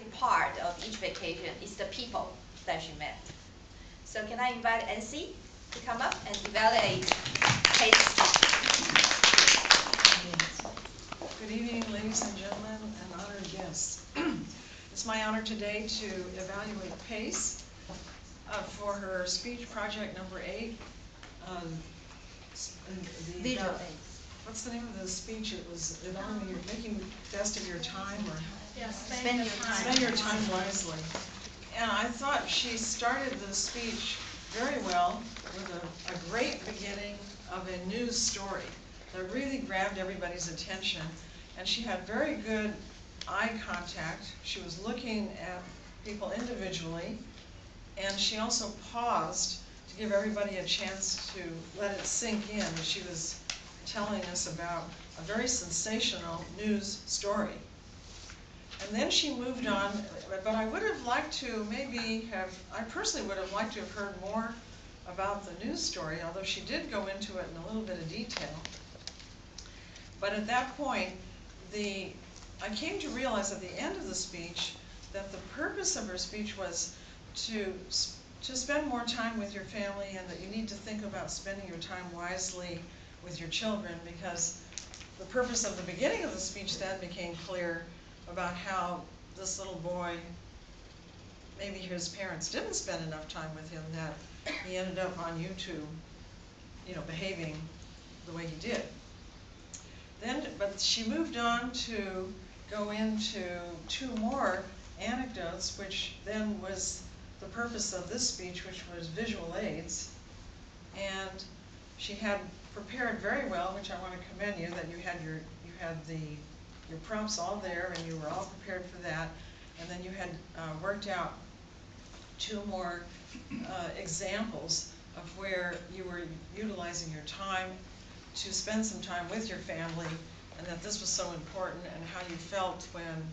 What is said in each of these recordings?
part of each vacation is the people that she met. So can I invite NC to come up and evaluate Kate's talk? Good evening, ladies and gentlemen, and honored guests. It's my honor today to evaluate Pace for her speech project number 8. Visual aids. What's the name of the speech? It was evaluating, you're making best of your time, or Spend your time. Spend your time wisely. And I thought she started the speech very well with a great beginning of a news story that really grabbed everybody's attention. And she had very good eye contact. She was looking at people individually, and she also paused to give everybody a chance to let it sink in. She was telling us about a very sensational news story. And then she moved on, but I would have liked to I personally would have liked to have heard more about the news story, although she did go into it in a little bit of detail. But at that point, I came to realize at the end of the speech that the purpose of her speech was to spend more time with your family, and that you need to think about spending your time wisely with your children, because the purpose of the beginning of the speech then became clear about how this little boy, maybe his parents didn't spend enough time with him, that he ended up on YouTube, behaving the way he did. But she moved on to go into 2 more anecdotes, which then was the purpose of this speech, which was visual aids. And she had prepared very well, which I want to commend you, that you had your prompts all there, and you were all prepared for that. And then you had worked out 2 more examples of where you were utilizing your time to spend some time with your family, and that this was so important, and how you felt when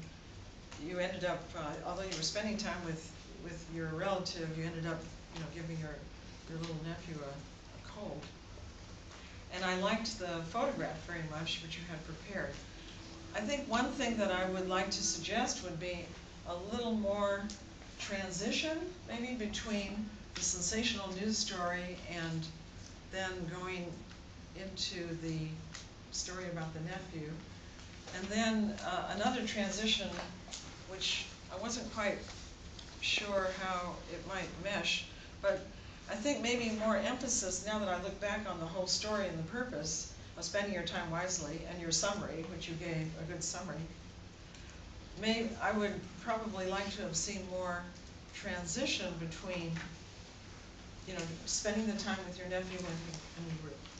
you ended up, although you were spending time with your relative, you ended up giving your little nephew a cold. And I liked the photograph very much, which you had prepared. I think one thing that I would like to suggest would be a little more transition, maybe between the sensational news story and then going into the story about the nephew. And then another transition, which I wasn't quite sure how it might mesh, but I think maybe more emphasis, now that I look back on the whole story and the purpose of spending your time wisely, and your summary, which you gave a good summary. I would probably like to have seen more transition between, spending the time with your nephew when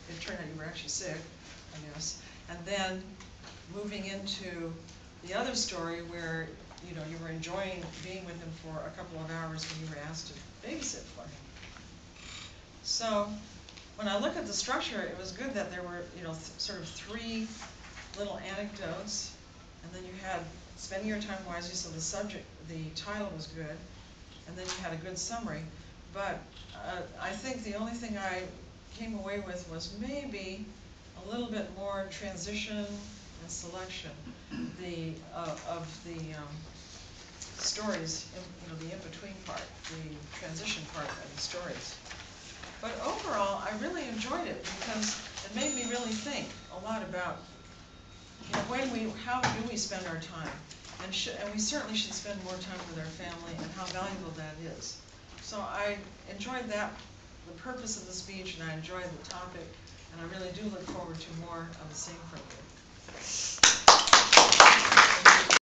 it turned out you were actually sick, I guess, and then moving into the other story where you were enjoying being with him for a couple of hours when you were asked to babysit for him. So when I look at the structure, it was good that there were, sort of 3 little anecdotes, and then you had spending your time wisely, so the title was good, and then you had a good summary. But I think the only thing I came away with was maybe a little bit more transition and selection of the stories, the in-between part, the transition part of the stories. But overall, I really enjoyed it, because it made me really think a lot about how do we spend our time, and we certainly should spend more time with our family, and how valuable that is. So I enjoyed that, the purpose of the speech, and I enjoyed the topic, and I really do look forward to more of the same from you.